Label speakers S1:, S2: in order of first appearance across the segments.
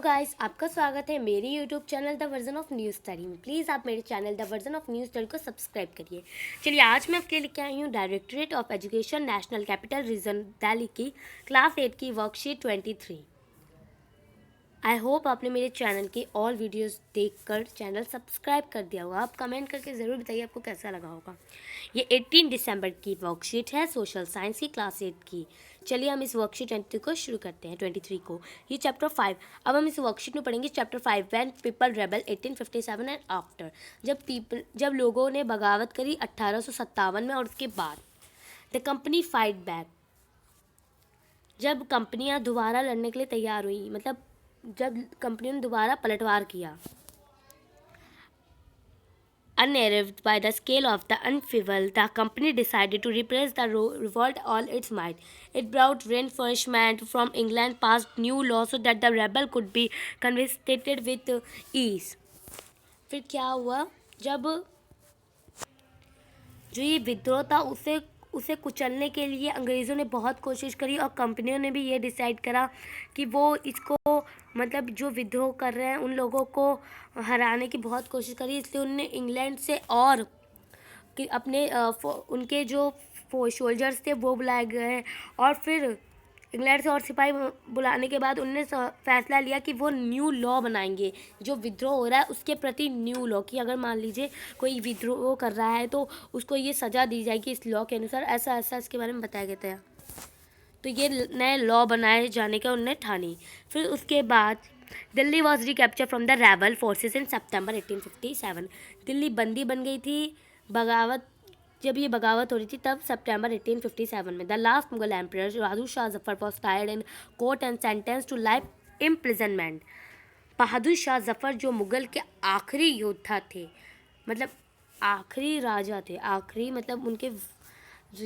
S1: Guys, आपका स्वागत है मेरी YouTube channel the version of news study में। प्लीज़ आप मेरे channel the version of news study को सब्सक्राइब करिए। चलिए, आज मैं आपके लिए लेके आई हूँ directorate of education national capital region Delhi की क्लास 8 की वर्कशीट 23। आई होप आपने मेरे चैनल के ऑल वीडियोस देखकर चैनल सब्सक्राइब कर दिया होगा। आप कमेंट करके ज़रूर बताइए आपको कैसा लगा होगा। ये 18 दिसंबर की वर्कशीट है सोशल साइंस की क्लास 8 की। चलिए हम इस वर्कशीट 23 को शुरू करते हैं। 23 को ये चैप्टर 5। अब हम इस वर्कशीट में पढ़ेंगे chapter 5 when people rebel 1857 and after. जब लोगों ने बगावत करी 1857 में और उसके बाद। द कंपनी फाइट बैक, जब कंपनियां दोबारा लड़ने के लिए तैयार हुई, मतलब जब कंपनियों ने दोबारा पलटवार किया। Unnerved by the scale of the upheaval, the company decided to repress the revolt all its might. It brought reinforcement from England, passed new laws so that the rebel could be confiscated with ease. फिर क्या हुआ? जब जो ये विद्रोह था उसे कुचलने के लिए अंग्रेज़ों ने बहुत कोशिश करी और कंपनियों ने भी ये डिसाइड करा कि वो इसको, मतलब जो विद्रोह कर रहे हैं उन लोगों को हराने की बहुत कोशिश करी। इसलिए उन्होंने इंग्लैंड से और कि अपने उनके जो सोल्जर्स थे वो बुलाए गए और फिर इंग्लैंड से और सिपाही बुलाने के बाद उन्होंने फैसला लिया कि वो न्यू लॉ बनाएंगे जो विद्रोह हो रहा है उसके प्रति। न्यू लॉ कि अगर मान लीजिए कोई विद्रोह कर रहा है तो उसको ये सज़ा दी जाएगी इस लॉ के अनुसार, ऐसा ऐसा इसके बारे में बताया गया था। तो ये नए लॉ बनाए जाने का उन्होंने ठानी। फिर उसके बाद Delhi was recapture from the rebel forces in September 1857। Delhi बंदी बन गई थी जब ये बगावत हो रही थी तब सितंबर 1857 में। The last Mughal emperor Bahadur Shah Zafar was tried in court and sentence to life imprisonment. Bahadur Shah Zafar जो मुगल के आखिरी योद्धा थे, मतलब आखिरी राजा थे, आखिरी मतलब उनके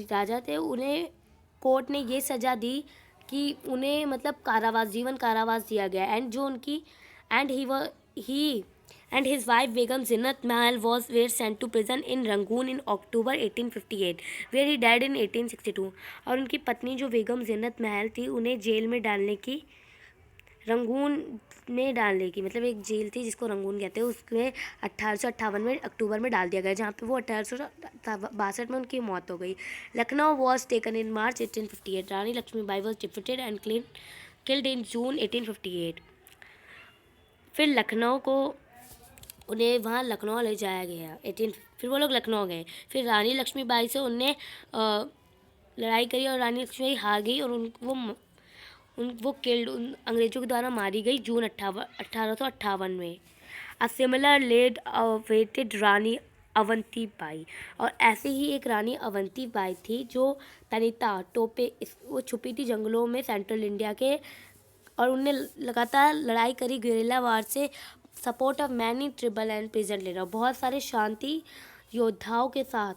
S1: राजा थे, उन्हें कोर्ट ने ये सज़ा दी कि उन्हें मतलब जीवन कारावास दिया गया। एंड जो उनकी ही and his wife Begum Zinat Mahal were sent to prison in Rangoon in October 1858 where he died in 1862। और उनकी पत्नी जो बेगम जिन्नत महल थी उन्हें जेल में डालने की, रंगून में डालने की, मतलब एक जेल थी जिसको रंगून कहते हैं, उसमें 1858 में अक्टूबर में डाल दिया गया जहाँ पे वो 1862 में उनकी मौत हो गई। Lucknow was taken in March 1858। Rani Laxmibai was defeated and killed in June 1858। फिर लखनऊ को उन्हें वहाँ लखनऊ ले जाया गया। फिर वो लोग लखनऊ गए। फिर रानी लक्ष्मीबाई से उनने लड़ाई करी और रानी लक्ष्मीबाई हार गई और वो अंग्रेज़ों के द्वारा मारी गई जून 1858 में। अ सिमिलर लेड अवेटेड रानी अवंतीबाई। और ऐसे ही एक रानी अवंतीबाई थी जो तनिता टोपे वो छुपी थी जंगलों में सेंट्रल इंडिया के, और उनने लगातार लड़ाई करी गुरिल्ला वार से, support of many tribal and peasant leader, बहुत सारे शांति योद्धाओं के साथ।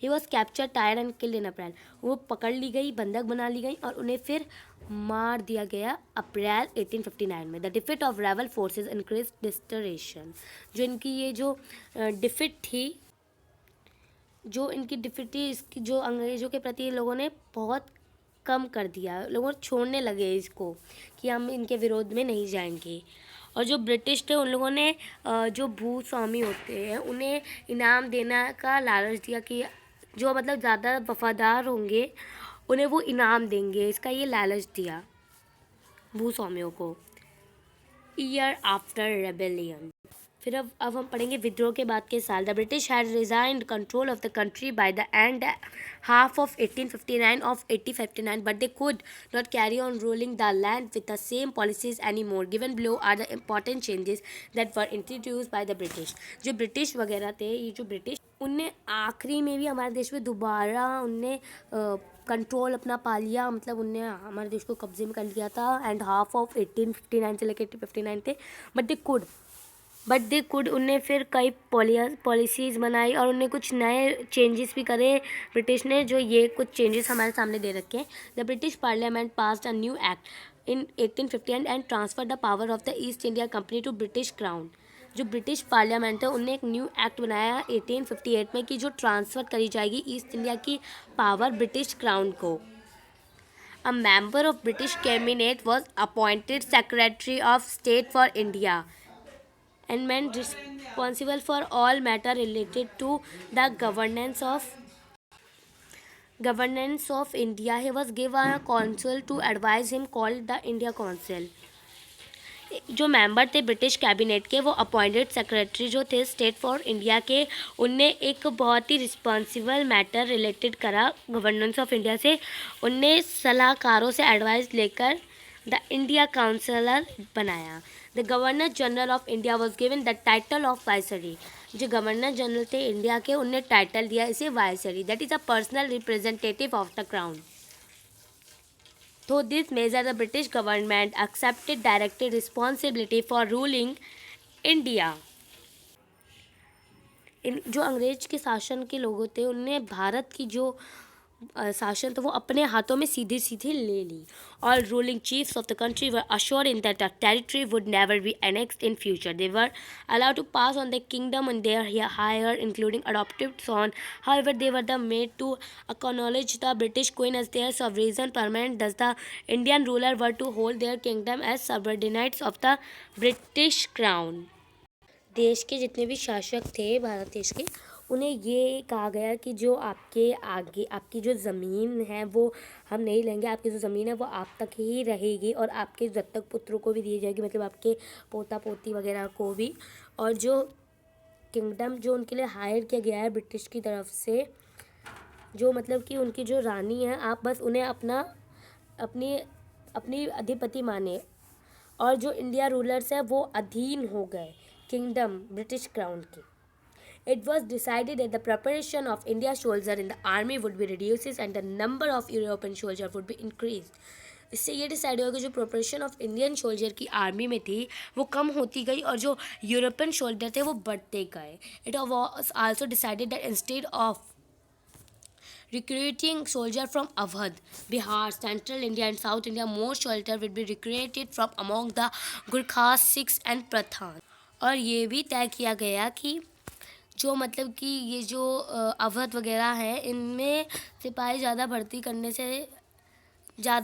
S1: He was capture tried and killed in April. वो पकड़ ली गई, बंधक बना ली गई और उन्हें फिर मार दिया गया अप्रैल 1859 में। The defeat of rebel forces increase desertion. जो इनकी ये जो डिफीट थी इसकी जो अंग्रेज़ों के प्रति लोगों ने बहुत कम कर दिया, लोगों छोड़ने लगे इसको कि हम इनके विरोध में नहीं जाएंगे। और जो ब्रिटिश थे उन लोगों ने जो भूस्वामी होते हैं उन्हें इनाम देने का लालच दिया कि जो मतलब ज़्यादा वफादार होंगे उन्हें वो इनाम देंगे, इसका ये लालच दिया भूस्वामियों को। Year after rebellion. फिर अब हम पढ़ेंगे विद्रोह के बाद के साल। The British had resigned control of the country by the end half of 1859 but they could not carry on ruling the land with the same policies anymore. Given below are the important changes that were introduced by the British। जो British वगैरह थे, ये जो British, उनने आखिरी में भी हमारे देश में दोबारा उनने कंट्रोल अपना पा लिया, मतलब उनने हमारे देश को कब्जे में कर लिया था। एंड हाफ ऑफ 1859 से लेकर 1859 थे बट दे कुड उनने फिर कई पॉलिसीज़ बनाई और उनने कुछ नए चेंजेस भी करे ब्रिटिश ने, जो ये कुछ चेंजेस हमारे सामने दे रखे हैं। The British parliament passed a new act in 1858 and transfer the power of the East India Company to British crown. जो ब्रिटिश पार्लियामेंट है उनने एक न्यू एक्ट बनाया 1858 में कि जो ट्रांसफ़र करी जाएगी ईस्ट इंडिया की पावर ब्रिटिश क्राउन को। A member of British cabinet was appointed Secretary of State for India and man responsible for all matter related to the governance of India. He was given a council to advise him called the India Council. जो member थे British cabinet के वो appointed secretary जो थे state for India के, उनने एक बहुत ही रिस्पॉन्सिबल मैटर रिलेटेड करा गवर्नेंस ऑफ इंडिया से। उनने सलाहकारों से एडवाइस लेकर द इंडिया काउंसलर बनाया। The governor general of India was given the title of viceroy. जो गवर्नर जनरल थे इंडिया के, उनने टाइटल दिया इसे viceroy, that is a personal representative of the crown. Through this measure, the British government accepted direct responsibility for ruling India. जो अंग्रेज के शासन के लोग थे, उनने भारत की जो शासन था वो अपने हाथों में सीधे सीधे ले ली। All ruling chiefs of the country were assured in that the territory would never be annexed in future. They were allowed to pass on the kingdom on their heir, including adopted son. However, they were made to acknowledge the British Queen as their sovereign permanent. Thus, the Indian ruler were to hold their kingdom as subordinates of the British Crown. देश के जितने भी शासक थे भारत देश के, उन्हें ये कहा गया कि जो आपके आगे आपकी जो ज़मीन है वो हम नहीं लेंगे, आपकी जो ज़मीन है वो आप तक ही रहेगी और आपके दत्तक पुत्रों को भी दी जाएगी, मतलब आपके पोता पोती वगैरह को भी। और जो किंगडम जो उनके लिए हायर किया गया है ब्रिटिश की तरफ से, जो मतलब कि उनकी जो रानी है, आप बस उन्हें अपनी अधिपति माने। और जो इंडिया रूलर्स है वो अधीन हो गए किंगडम ब्रिटिश क्राउन के। It was decided that the preparation of Indian soldiers in the army would be reduced and the number of European soldiers would be increased. इससे ये डिसाइड हुआ कि जो प्रिपरेशन ऑफ इंडियन सोल्जर की army में थी वो कम होती गई और जो यूरोपियन सोल्जर थे वो बढ़ते गए। It was also decided that instead of recruiting soldiers from Awadh, Bihar, Central India and South India, more soldiers will be recruited from among the Gurkhas, Sikhs and Pathan. और ये भी तय किया गया कि जो मतलब कि ये जो अवध वगैरह है, इनमें सिपाही ज़्यादा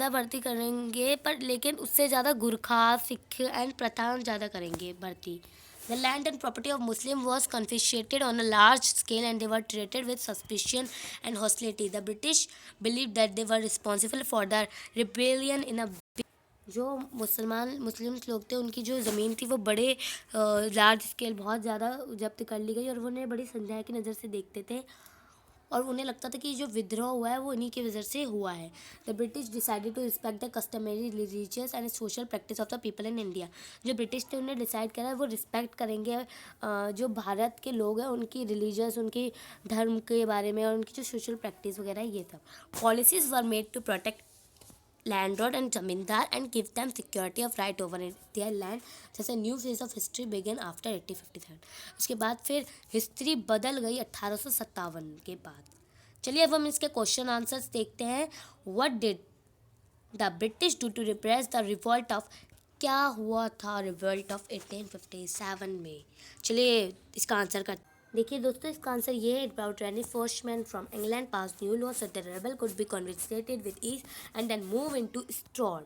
S1: भर्ती करेंगे, पर लेकिन उससे ज़्यादा गुरखा, सिख एंड पठान ज़्यादा करेंगे भर्ती। The land and property of Muslim was confiscated on a large scale and they were treated with suspicion and hostility. The British believed that they were responsible for the rebellion in a जो मुस्लिम लोग थे, उनकी जो ज़मीन थी वो बड़े large scale बहुत ज़्यादा जब्त कर ली गई और वो उन्हें बड़ी संदेह की नज़र से देखते थे और उन्हें लगता था कि जो विद्रोह हुआ है वो इन्हीं की वजह से हुआ है। The British decided to respect the customary religious and social practice of the people in India. जो ब्रिटिश थे उन्हें डिसाइड करा वो रिस्पेक्ट करेंगे जो भारत के लोग हैं उनकी रिलीजियस, उनकी धर्म के बारे में और उनकी जो सोशल प्रैक्टिस वगैरह ये सब। Policies were made to protect landlord and zamindar and give them security of right over their land. जैसे new phase of history began after 1857। उसके बाद फिर हिस्ट्री बदल गई 1857 के बाद। चलिए अब हम इसके क्वेश्चन आंसर्स देखते हैं। What did the British do to repress the revolt of, क्या हुआ था रिवॉल्ट ऑफ 1857 में? चलिए इसका आंसर करते। देखिए दोस्तों, इसका आंसर ये है। About reinforcement from England pass new law so the rebel could be conversated with ease and then move into strong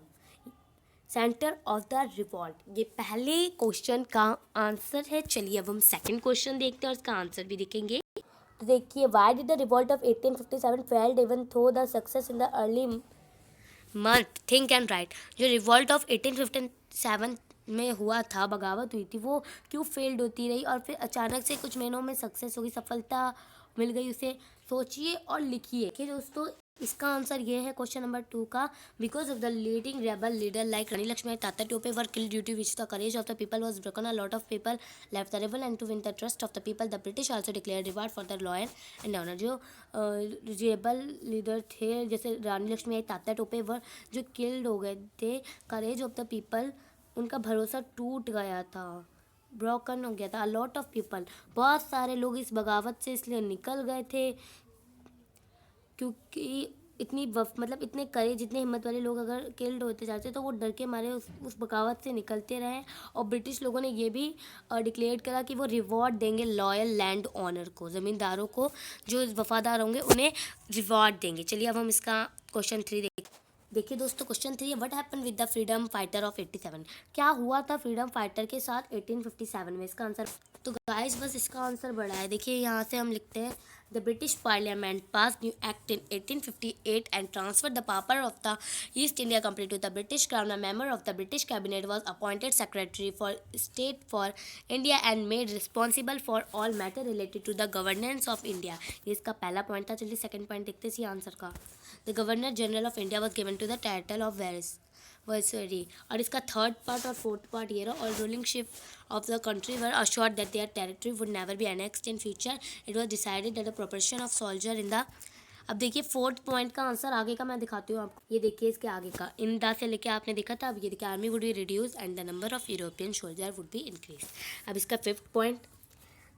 S1: centre of the revolt. ये पहले क्वेश्चन का आंसर है। चलिए अब हम सेकंड क्वेश्चन देखते हैं और इसका आंसर भी देखेंगे। तो देखिए, why did the revolt of 1857 failed even though the success in the early month? Think and write. जो रिवॉल्ट ऑफ 1857 में हुआ था, बगावत हुई थी, वो क्यों फेल्ड होती रही और फिर अचानक से कुछ महीनों में सक्सेस हो गई, सफलता मिल गई उसे? सोचिए और लिखिए कि दोस्तों इसका आंसर ये है क्वेश्चन नंबर 2 का। Because of the leading rebel leader like Rani Lakshmibai Tatya Tope were killed due to which the courage of the people was broken, a lot of people left the rebel and to win the trust of the people the British also declare reward for the loyal and honour. जो rebel leader थे जैसे रानी लक्ष्मीबाई तात्या टोपे वर जो killed हो गए थे, करेज of the people, उनका भरोसा टूट गया था, ब्रोकन हो गया था। लॉट ऑफ पीपल, बहुत सारे लोग इस बगावत से इसलिए निकल गए थे क्योंकि इतने करेज, इतने हिम्मत वाले लोग अगर किल्ड होते जाते तो वो डर के मारे उस बगावत से निकलते रहे। और ब्रिटिश लोगों ने ये भी डिक्लेयर करा कि वो रिवॉर्ड देंगे लॉयल लैंड ऑनर को, ज़मींदारों को जो वफादार होंगे उन्हें रिवॉर्ड देंगे। चलिए अब हम इसका क्वेश्चन 3 देखते हैं। देखिए दोस्तों, क्वेश्चन 3 है, what happen with the freedom fighter of 87। क्या हुआ था फ्रीडम फाइटर के साथ 1857 में? इसका आंसर, तो गाइस बस इसका आंसर बड़ा है। देखिए यहाँ से हम लिखते हैं, the British parliament pass new act in 1858 and transfer the power of the East India Company to the British crown. A member of the British cabinet was appointed secretary for state for India and made responsible for all matter related to the governance of India. ये इसका पहला point था। चलिए second point देखते हैं इसी answer का। The governor general of India was given to the title of viceroy. और इसका थर्ड पार्ट और फोर्थ पार्ट ये रहा, और ruling ship of the country were assured that their territory would never be annexed in future. It was decided that the proportion of soldier in the, अब देखिए fourth point का answer आगे का मैं दिखाती हूँ आपको। ये देखिए इसके आगे का, इन द से लेके आपने देखा था। अब ये देखिए, army would be reduce and the number of European soldier would be increase. अब इसका fifth point,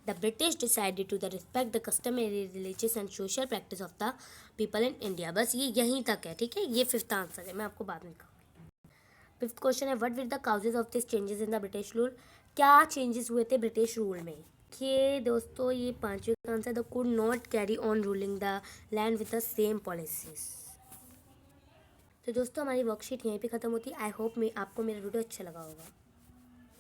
S1: the British decided to the respect the customary religious and social practice of the people in India. बस ये यहीं तक है, ठीक है। ये फिफ्थ आंसर है, मैं आपको बाद में कहूँगी। फिफ्थ क्वेश्चन है, what were the causes of this changes in the British rule. क्या चेंजेस हुए थे ब्रिटिश रूल में? ये दोस्तों, ये पांचवें का answer, the could not carry on ruling the land with the same policies. तो दोस्तों, हमारी वर्कशीट यहीं पे ख़त्म होती है। आई होप आपको मेरा वीडियो अच्छा लगा होगा।